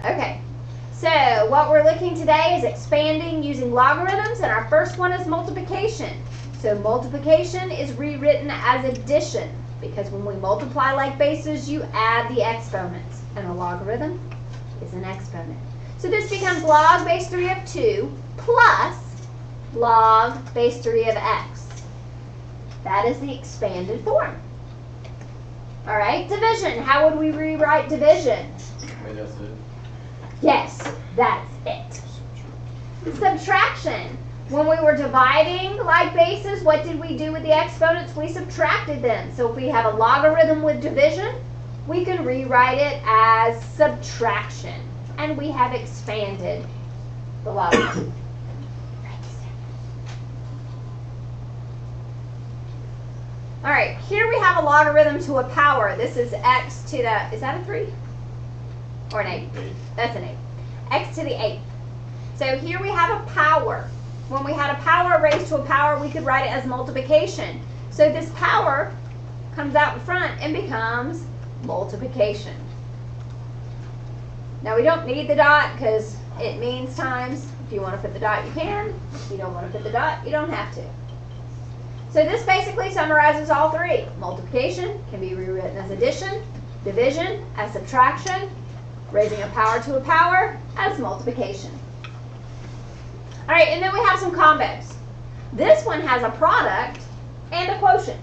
Okay, so what we're looking today is expanding using logarithms, and our first one is multiplication. So multiplication is rewritten as addition, because when we multiply like bases, you add the exponents, and a logarithm is an exponent. So this becomes log base 3 of 2 plus log base 3 of x. That is the expanded form. All right, division. How would we rewrite division? Wait, that's it. Yes, that's it. Subtraction. When we were dividing like bases, what did we do with the exponents? We subtracted them. So if we have a logarithm with division, we can rewrite it as subtraction. And we have expanded the logarithm. All right, here we have a logarithm to a power. This is x to the, is that a 3? Or an 8? That's an 8. X to the 8th. So here we have a power. When we had a power raised to a power, we could write it as multiplication. So this power comes out in front and becomes multiplication. Now we don't need the dot because it means times. If you want to put the dot, you can. If you don't want to put the dot, you don't have to. So this basically summarizes all three. Multiplication can be rewritten as addition, division as subtraction, raising a power to a power as multiplication. All right, and then we have some combos. This one has a product and a quotient.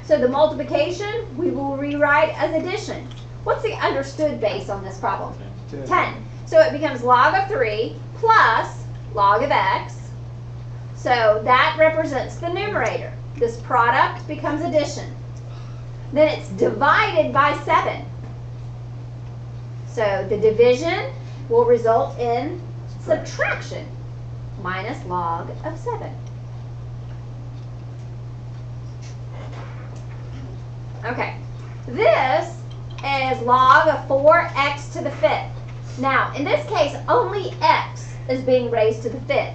So the multiplication we will rewrite as addition. What's the understood base on this problem? 10. So it becomes log of 3 plus log of x. So that represents the numerator. This product becomes addition. Then it's divided by 7. So the division will result in subtraction, minus log of 7. Okay, this is log of 4x to the 5th. Now, in this case, only x is being raised to the 5th.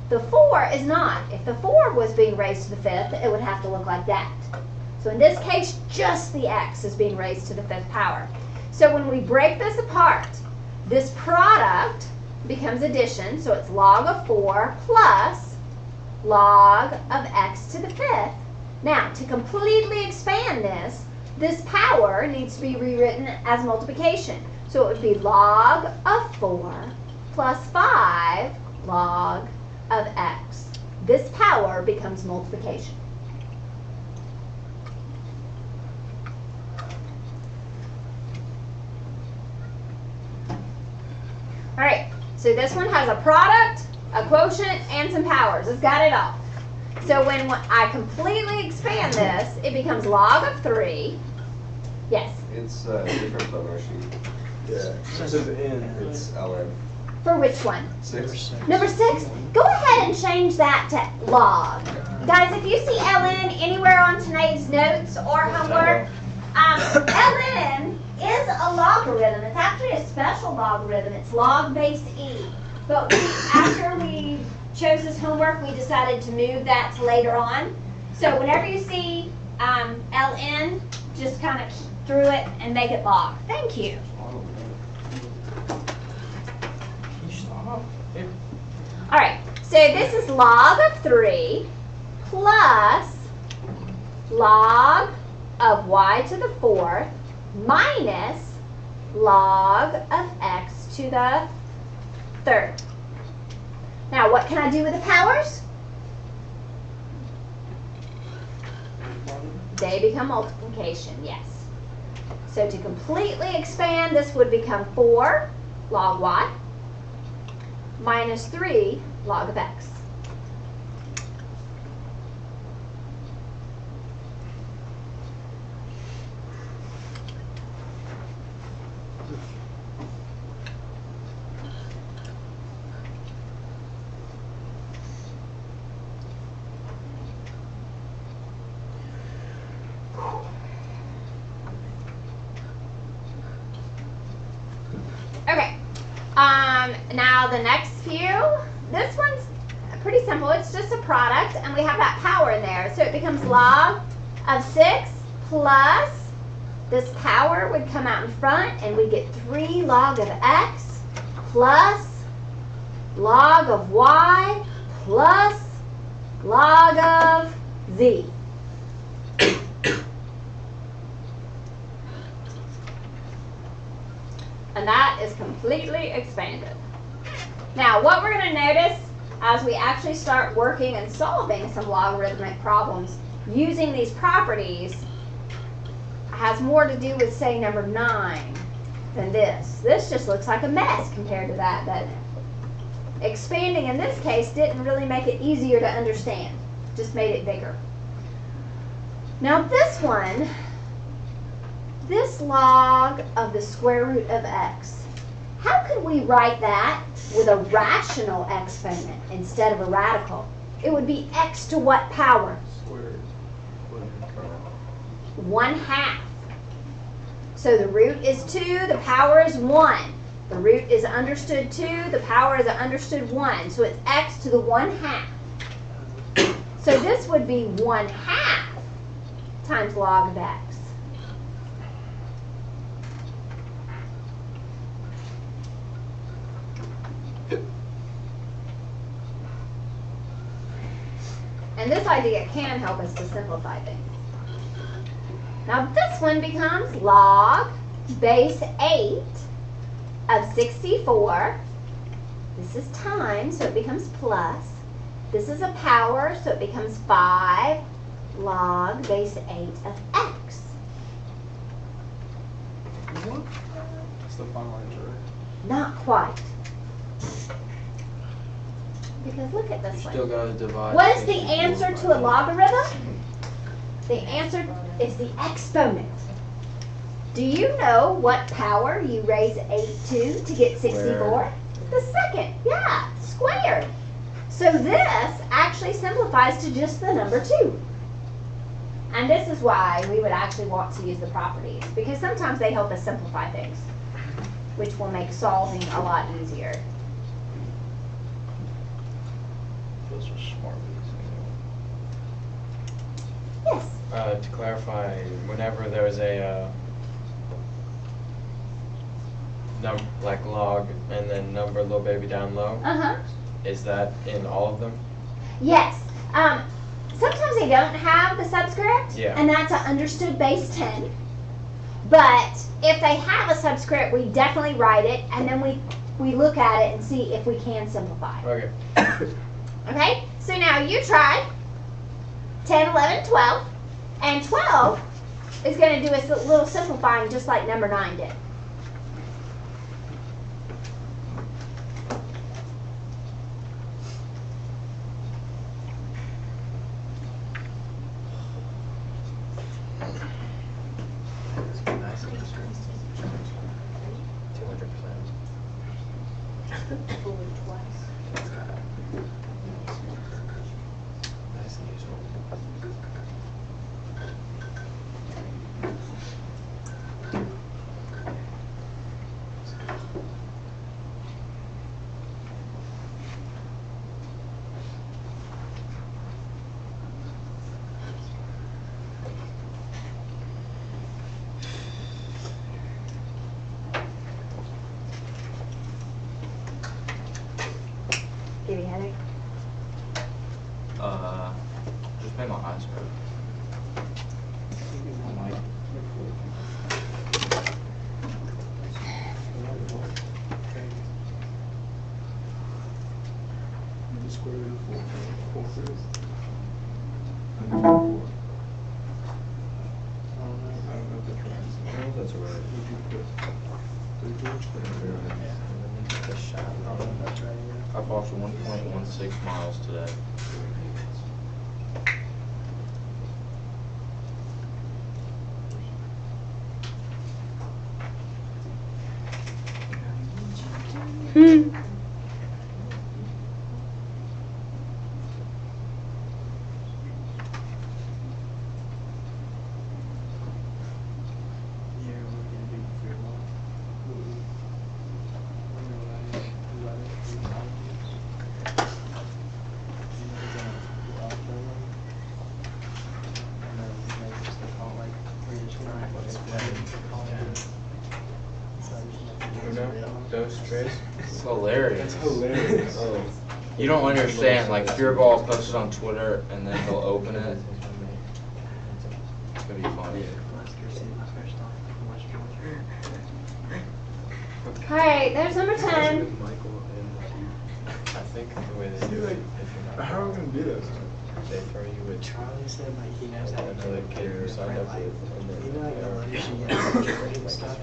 The 4 is not. If the 4 was being raised to the 5th, it would have to look like that. So in this case, just the x is being raised to the 5th power. So when we break this apart, this product becomes addition, so it's log of 4 plus log of x to the 5th. Now, to completely expand this power needs to be rewritten as multiplication. So it would be log of 4 plus 5 log of x. This power becomes multiplication. All right, so this one has a product, a quotient, and some powers. It's got it all. So when I completely expand this, it becomes log of 3. Yes? It's different on our sheet. Yeah. Instead of n. It's ln. For which one? 6. Number 6? Go ahead and change that to log. Guys, if you see ln anywhere on tonight's notes or homework, ln is a logarithm. It's actually a special logarithm. It's log base e. But after we chose this homework, we decided to move that to later on. So whenever you see ln, just kind of through it and make it log. Thank you. All right, so this is log of 3 plus log of y to the 4th minus log of x to the 3rd. Now, what can I do with the powers? They become multiplication, yes. So to completely expand, this would become 4 log y minus 3 log of x. Okay, now the next few, this one's pretty simple. It's just a product, and we have that power in there. So it becomes log of 6 plus this power would come out in front and we get 3 log of x plus log of y plus log of z. And that is completely expanded. Now, what we're going to notice as we actually start working and solving some logarithmic problems using these properties has more to do with, say, number 9 than this. This just looks like a mess compared to that, doesn't it? Expanding in this case didn't really make it easier to understand, just made it bigger. Now this one, this log of the square root of x, how could we write that with a rational exponent instead of a radical? It would be x to what power? Squared. 1/2. So the root is 2, the power is 1. The root is understood 2, the power is understood 1. So it's x to the 1/2. So this would be 1/2 times log of x. And this idea can help us to simplify things. Now this one becomes log base 8 of 64. This is times, so it becomes plus. This is a power, so it becomes 5 log base 8 of x. What? That's the final answer, right? Not quite. Because look at You this still one. gotta divide. What is the 64 answer by to a 8. logarithm? The answer is the exponent. Do you know what power you raise 8 to get 64? The second, yeah, squared. So this actually simplifies to just the number 2. And this is why we would actually want to use the properties, because sometimes they help us simplify things, which will make solving a lot easier. Those are smart ways. Yes. To clarify, whenever there's a like log and then number little baby down low, Uh-huh. is that in all of them? Yes. Sometimes they don't have the subscript, Yeah. and that's an understood base 10. But if they have a subscript, we definitely write it, and then we look at it and see if we can simplify. Okay. Okay? So now you try 10, 11, 12, and 12 is going to do a little simplifying just like number 9 did. Nice and useful. 200%. Nice and useful. Give you a headache? Just made my eyes hurt. The square root of 4. 4 thirds. I don't know if that's right. No, that's right. Would you put 3/4? The shot. I don't know if that's right, yeah. I've walked 1.16 miles today. Yeah, we're gonna do fair law. You know what I mean? You write it 3 times. You know, we're gonna do algebra one. And then maybe just call like 3 to 9. Those trays. It's hilarious. That's hilarious. Oh. You don't understand, like Spearball posts it on Twitter and then he'll open it. It's gonna be funny. Alright, there's number 10. I think the way they do it, if you're not. How are we gonna do this? They throw you with Charlie said like he knows how to another do kid who signed up like, with, and then you know, like they are- the letters you get trading stuff.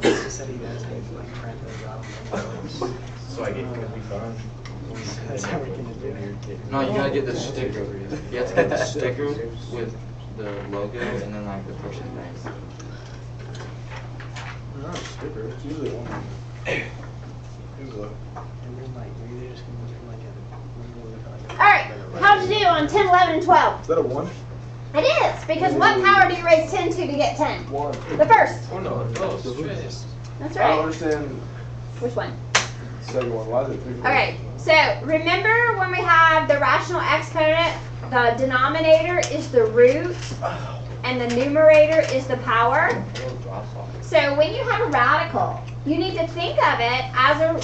He said he knows how to like print those out on envelopes. So I get could be fun. That's how we're gonna do it. No, you gotta get the sticker. You have to get the sticker with the logo and then like the person's name. Not a sticker, it's usually one. Here's a. And then like you're just gonna look like a. Alright, how'd you do on 10, 11, and 12? Is that a 1? It is, because what power do you raise 10 to get 10? 1. The first. Oh no, close. Trays. That's I don't right. understand Which one? the second one. Why is it 3? Okay, so remember when we have the rational exponent, the denominator is the root and the numerator is the power? So when you have a radical, you need to think of it as a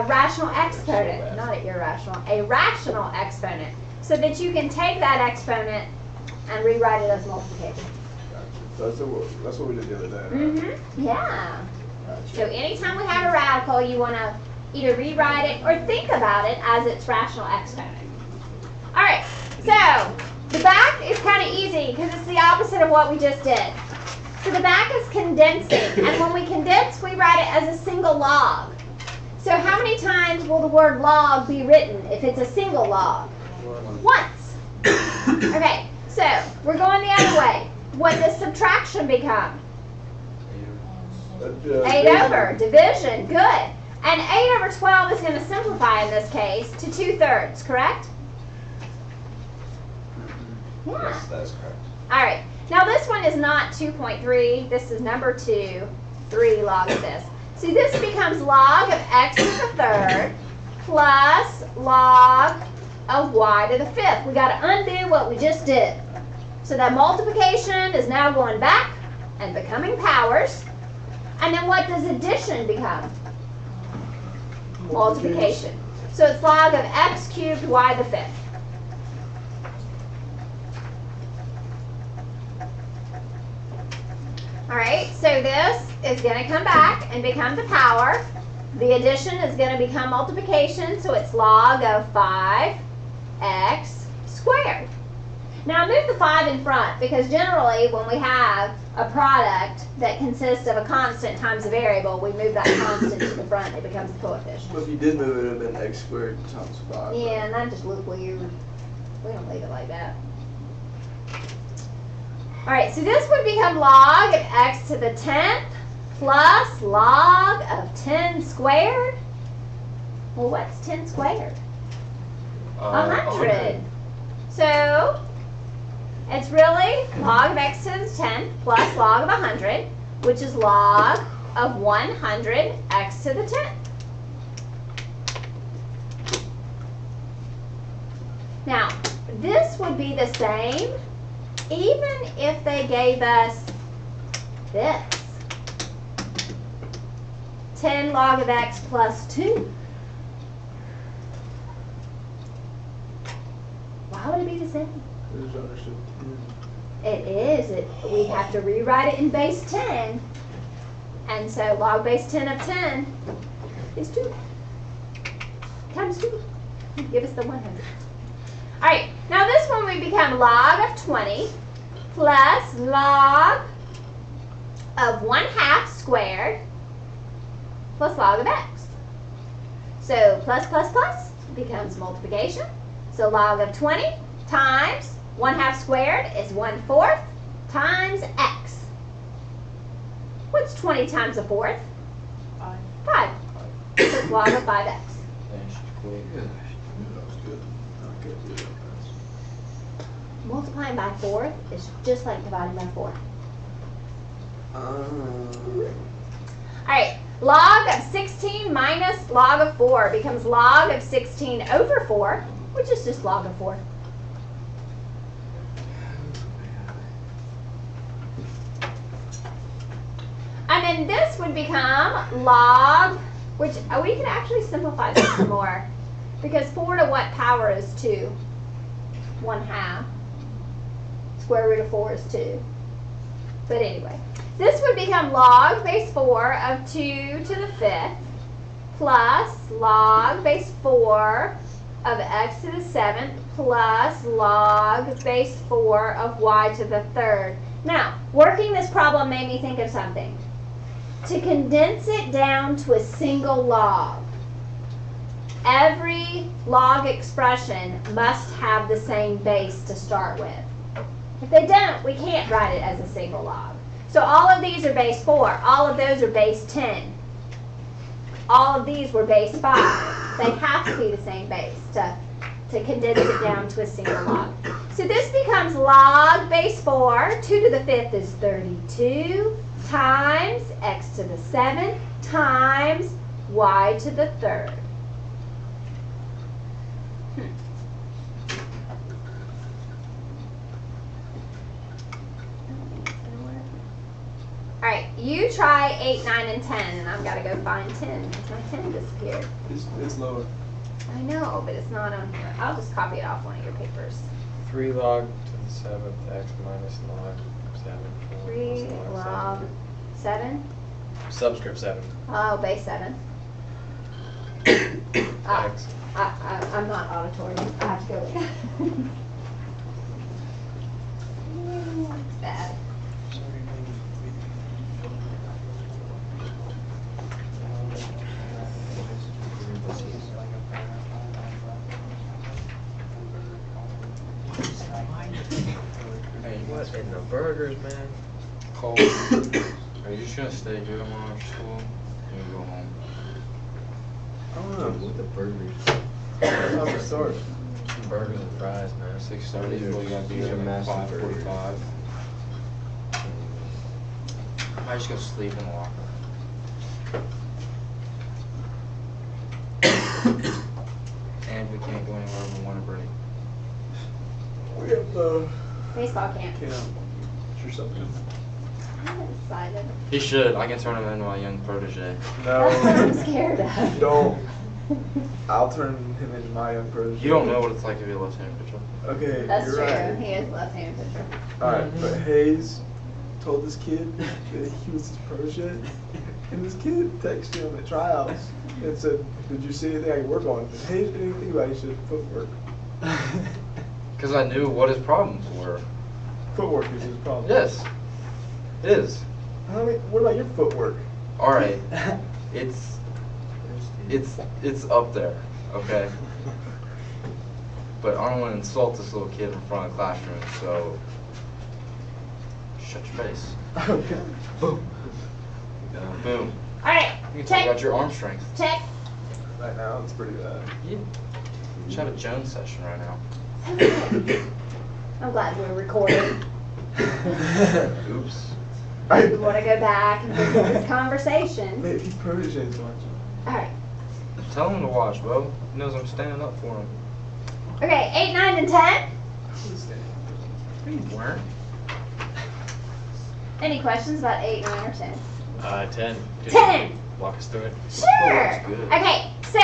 rational exponent, not an irrational, a rational exponent, so that you can take that exponent and rewrite it as multiplication. Gotcha. That's what we did the other day. Right? Mm-hmm, yeah. So Gotcha. anytime we have a radical, you want to either rewrite it or think about it as its rational exponent. All right, so the back is kind of easy because it's the opposite of what we just did. So the back is condensing, and when we condense, we write it as a single log. So how many times will the word log be written if it's a single log? Once. Okay, so we're going the other way. What does subtraction become? 8 over, division, good. And 8 over 12 is going to simplify in this case to 2/3, correct? Yeah. Yes, that's correct. All right. Now this one is not 2.3. This is number 2, 3 log of this. See, this becomes log of x to the third plus log of y to the fifth. We got to undo what we just did. So that multiplication is now going back and becoming powers. And then what does addition become? Multiplication. So it's log of x cubed y to the fifth. All right, so this is going to come back and become the power. The addition is going to become multiplication, so it's log of 5x squared. Now move the 5 in front, because generally when we have a product that consists of a constant times a variable, we move that constant to the front and it becomes the coefficient. But if you did move it, it would have been x squared times 5. Yeah, and that just look weird. We don't leave it like that. All right, so this would become log of x to the 10th plus log of 10 squared. Well, what's 10 squared? 100. So it's really log of x to the 10th plus log of 100, which is log of 100 x to the 10th. Now, this would be the same even if they gave us this. 10 log of x plus 2. Why would it be the same? It is understood. It is. We have to rewrite it in base 10. And so log base 10 of 10 is 2. Times 2. Give us the 100. All right, now this one we become log of 20 plus log of 1/2 squared plus log of x. So plus plus plus becomes multiplication. So log of 20 times 1/2 squared is 1/4 times x. What's 20 times a fourth? 5. So it's log of 5x. That was good. I can't do that fast. Multiplying by 4 is just like dividing by 4. All right, log of 16 minus log of 4 becomes log of 16 over 4, which is just log of 4. And then then this would become log, which we could actually simplify this some more. Because 4 to what power is 2? 1/2. Square root of 4 is 2. But anyway, this would become log base 4 of 2 to the 5th plus log base 4 of x to the 7th plus log base 4 of y to the 3rd. Now, working this problem made me think of something. To condense it down to a single log, every log expression must have the same base to start with. If they don't, we can't write it as a single log. So all of these are base 4. All of those are base 10. All of these were base 5. They have to be the same base to condense it down to a single log. So this becomes log base 4. 2 to the 5th is 32 times x to the 7th times y to the 3rd. All right, you try 8, 9, and 10, and I've got to go find 10 because my 10 disappeared. It's lower. I know, but it's not on here. I'll just copy it off one of your papers. 3 log to the 7th x minus log 7. 3 log 7. Subscript 7. Oh, base 7. X. I'm not auditory. I have to go look. It's bad. Hey, what in the burgers, man? Cole, are you just gonna stay here tomorrow after school? Or you go home? I don't know. With the burgers. Time to start. Some burgers and fries, man. 6:30, These are- well, you gotta be these there are at massive 5:45. I might just go sleep in the locker. And we can't go anywhere over winter break. We have the Baseball camp. camp. Or something. I haven't decided. He should. I can turn him into my young protege. That's what I'm No. scared of. Don't. I'll turn him into my young protege. You don't know what it's like to be a left-handed pitcher. Okay, That's you're true. right. He is left-handed pitcher. Alright, but Hayes told this kid that he was his protege, and this kid texted him at tryouts and said, "Did you see anything I could work on?" And Hayes didn't even think about it. He said, "Footwork." Because I knew what his problems were. Footwork is his problem. Yes. It is. I mean, what about your footwork? Alright. It's up there, okay? But I don't want to insult this little kid in front of the classroom, so shut your face. Okay. Boom. Boom. All right. You can talk Check. about your arm strength. Check. Right now, it's pretty bad. You should have a Jones session right now. I'm glad we're recording. Oops. We want to go back and visit this conversation. Maybe his protege's watching. All right. Tell him to watch, Bo. He knows I'm standing up for him. Okay, 8, 9, and 10. You weren't. Any questions about 8, 9, or 10? 10. Could 10. you walk us through it? Sure. Footwork's good. Okay, so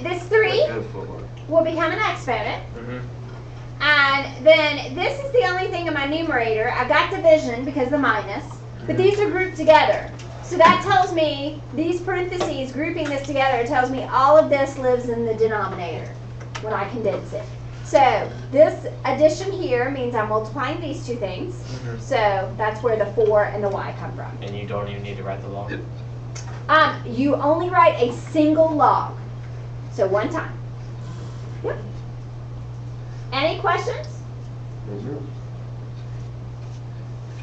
this 3 Good footwork. will become an exponent. Mm-hmm. And then this is the only thing in my numerator. I've got division because of the minus, but these are grouped together. So that tells me, these parentheses, grouping this together, it tells me all of this lives in the denominator when I condense it. So this addition here means I'm multiplying these two things. So that's where the 4 and the y come from. And you don't even need to write the log? You only write a single log. So one time. Yep. Any questions?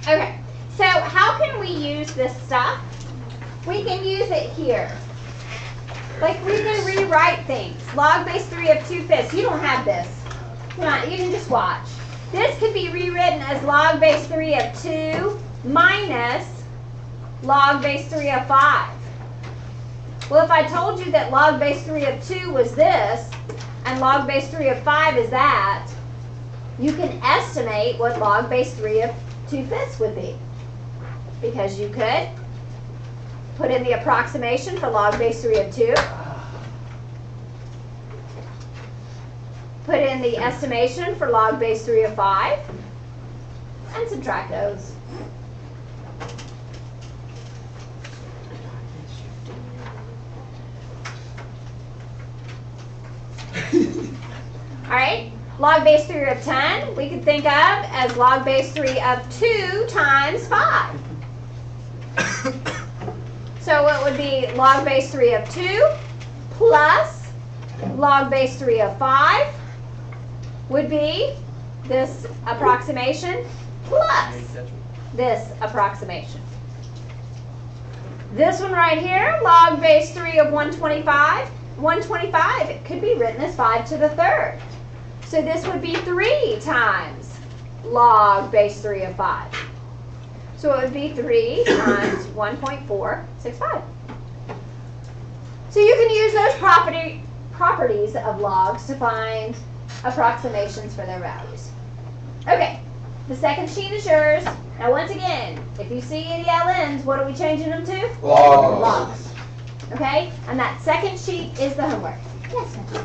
Okay, so how can we use this stuff? We can use it here. Like we can rewrite things. Log base 3 of 2/5. You don't have this. You can just watch. This could be rewritten as log base 3 of 2 minus log base 3 of 5. Well, if I told you that log base 3 of 2 was this, and log base 3 of 5 is that, you can estimate what log base 3 of 2/5 would be. Because you could Put in the approximation for log base 3 of 2. Put in the estimation for log base 3 of 5. And subtract those. All right, log base 3 of 10, we could think of as log base 3 of 2 times 5. So it would be log base 3 of 2 plus log base 3 of 5 would be this approximation plus this approximation. This one right here, log base 3 of 125. 125, it could be written as 5 to the third. So this would be 3 times log base 3 of 5. So it would be 3 times 1.465. So you can use those properties of logs to find approximations for their values. Okay, the second sheet is yours. Now once again, if you see any LNs, what are we changing them to? Logs. Logs. Okay, and that second sheet is the homework. Yes, ma'am.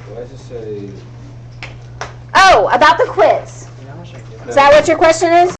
Why does it say? Oh, about the quiz. You know how much I give Is that what your question is?